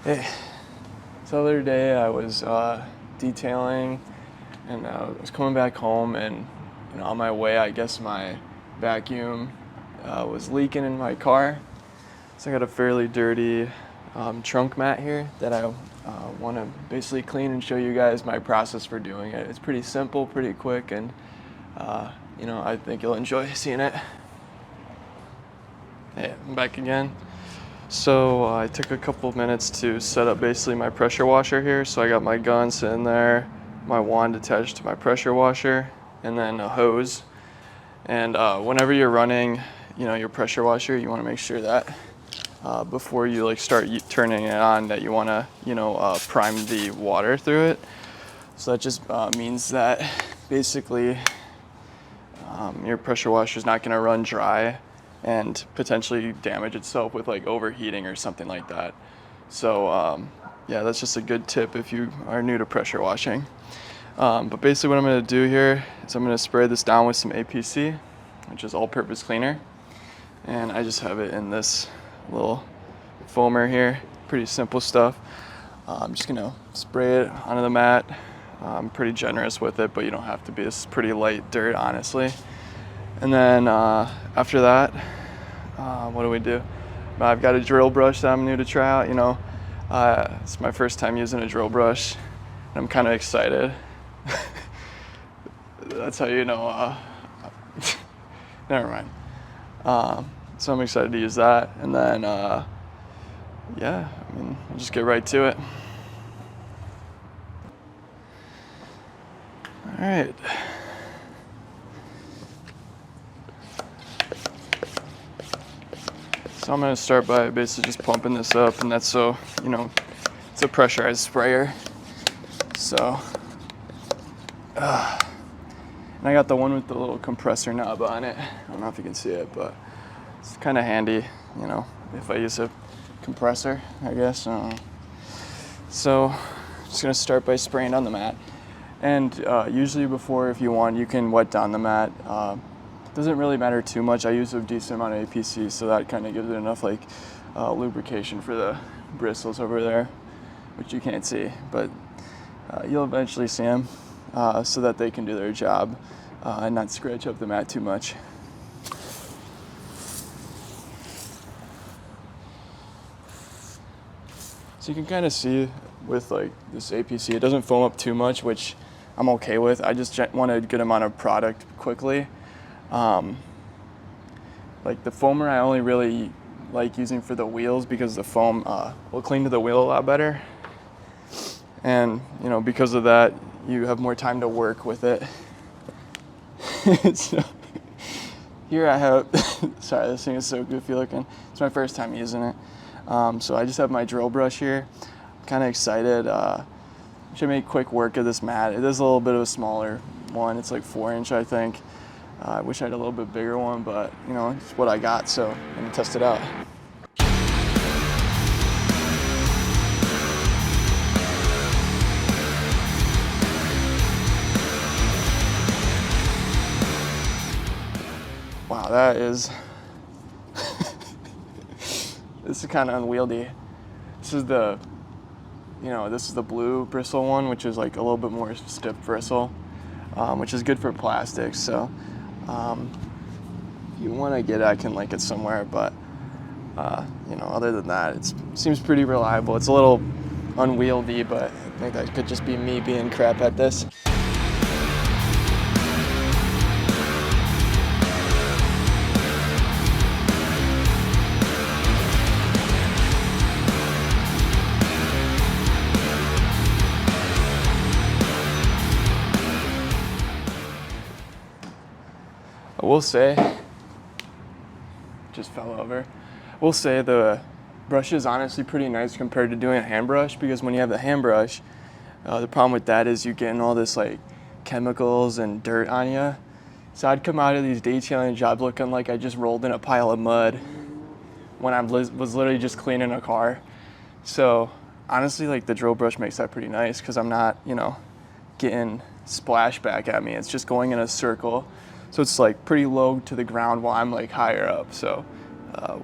Hey, so the other day I was detailing and I was coming back home and on my way I guess my vacuum was leaking in my car. So I got a fairly dirty trunk mat here that I want to basically clean and show you guys my process for doing it. It's pretty simple, pretty quick, and I think you'll enjoy seeing it. Hey, I'm back again. So I took a couple of minutes to set up basically my pressure washer here. So I got my gun sitting there, my wand attached to my pressure washer, and then a hose. And whenever you're running, your pressure washer, you want to make sure that before you start turning it on, that you want to prime the water through it. So that just means that basically your pressure washer is not going to run dry and potentially damage itself with overheating or something like that. So yeah, that's just a good tip if you are new to pressure washing. But basically what I'm going to do here is I'm going to spray this down with some APC, which is all-purpose cleaner. And I just have it in this little foamer here. Pretty simple stuff. I'm just going to spray it onto the mat. I'm pretty generous with it, but you don't have to be. This is pretty light dirt, honestly. And then after that, what do we do? I've got a drill brush that I'm new to try out. It's my first time using a drill brush, and I'm kind of excited. That's how you know. Never mind. So I'm excited to use that, and then yeah, I'll just get right to it. All right. So I'm going to start by basically just pumping this up, and that's so, it's a pressurized sprayer. So, and I got the one with the little compressor knob on it. I don't know if you can see it, but it's kind of handy, if I use a compressor, I guess. So, I'm just going to start by spraying on the mat. And usually before, if you want, you can wet down the mat. Doesn't really matter too much. I use a decent amount of APC, so that kind of gives it enough lubrication for the bristles over there, which you can't see, but you'll eventually see them so that they can do their job and not scratch up the mat too much. So you can kind of see with this APC, it doesn't foam up too much, which I'm okay with. I just want a good amount of product quickly. Like the foamer, I only really like using for the wheels because the foam will cling to the wheel a lot better. And, because of that, you have more time to work with it. So, here I have, sorry, this thing is so goofy looking. It's my first time using it. So I just have my drill brush here. I'm kind of excited. Should make quick work of this mat. It is a little bit of a smaller one. It's like 4-inch, I think. I wish I had a little bit bigger one, but it's what I got, so I'm gonna test it out. Wow, that is, this is kind of unwieldy. This is the, this is the blue bristle one, which is like a little bit more stiff bristle, which is good for plastics. So if you want to get it, I can link it somewhere, but other than that, it seems pretty reliable. It's a little unwieldy, but I think that could just be me being crap at this. I will say, just fell over. We'll say the brush is honestly pretty nice compared to doing a hand brush, because when you have the hand brush, the problem with that is you getting all this chemicals and dirt on you. So I'd come out of these detailing jobs looking like I just rolled in a pile of mud when I was literally just cleaning a car. So honestly, the drill brush makes that pretty nice because I'm not, getting splash back at me. It's just going in a circle. So it's pretty low to the ground while I'm higher up. So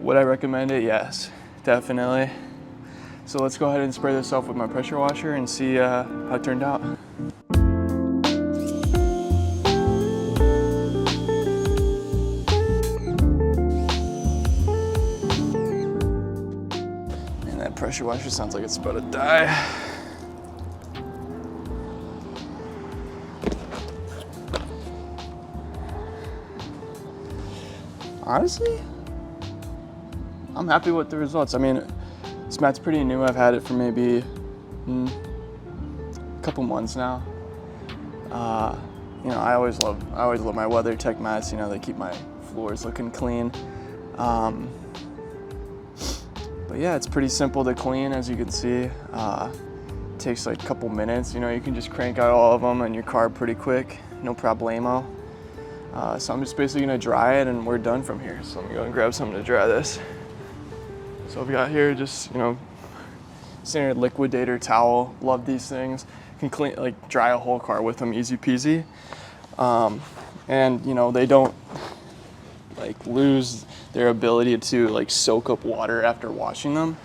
would I recommend it? Yes, definitely. So let's go ahead and spray this off with my pressure washer and see how it turned out. Man, that pressure washer sounds like it's about to die. Honestly, I'm happy with the results. I mean, this mat's pretty new. I've had it for maybe a couple months now. You know, I always love my WeatherTech mats. You know, they keep my floors looking clean. But yeah, it's pretty simple to clean, as you can see. It takes like a couple minutes. You know, you can just crank out all of them in your car pretty quick, no problemo. So I'm just basically gonna dry it and we're done from here. So let me go and grab something to dry this. So I've got here just, you know, standard liquidator towel. Love these things. Can clean, like dry a whole car with them, easy peasy. And you know, they don't like lose their ability to like soak up water after washing them.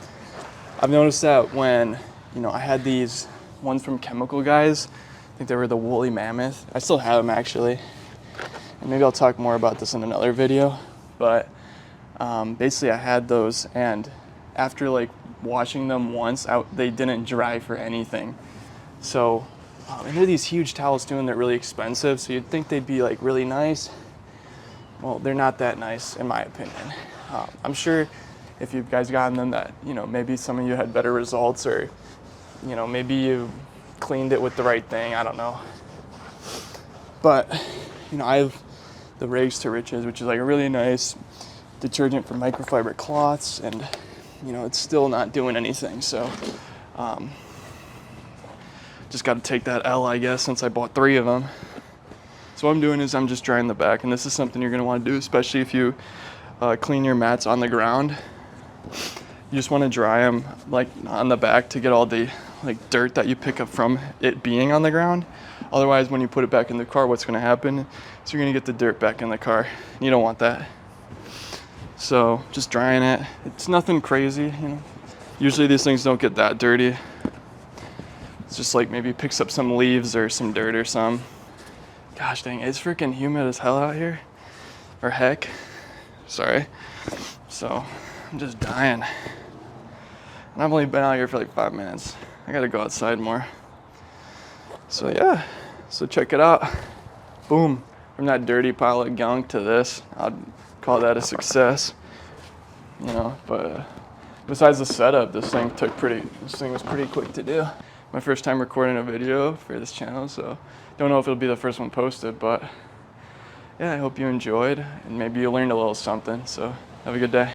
I've noticed that when, you know, I had these ones from Chemical Guys. I think they were the Woolly Mammoth. I still have them actually. And maybe I'll talk more about this in another video, but basically I had those, and after like washing them once, they didn't dry for anything. So, and they're these huge towels too, and they're really expensive, so you'd think they'd be like really nice. Well, they're not that nice in my opinion. I'm sure if you guys gotten them that, you know, maybe some of you had better results, or, you know, maybe you cleaned it with the right thing, I don't know. But, you know, I have the Rags to Riches, which is like a really nice detergent for microfiber cloths, and you know, it's still not doing anything. So just got to take that L, I guess, since I bought 3 of them. So what I'm doing is I'm just drying the back, and this is something you're going to want to do, especially if you clean your mats on the ground. You just want to dry them like on the back to get all the like dirt that you pick up from it being on the ground. Otherwise, when you put it back in the car, what's going to happen is you're going to get the dirt back in the car. You don't want that. So just drying it. It's nothing crazy, you know. Usually these things don't get that dirty. It's just like maybe picks up some leaves or some dirt or some. Gosh dang, it's freaking humid as hell out here. Or heck. Sorry. So I'm just dying. And I've only been out here for like 5 minutes. I gotta go outside more. So yeah, so check it out. Boom, from that dirty pile of gunk to this, I'd call that a success. You know, but besides the setup, this thing was pretty quick to do. My first time recording a video for this channel, so don't know if it'll be the first one posted, but yeah, I hope you enjoyed and maybe you learned a little something. So have a good day.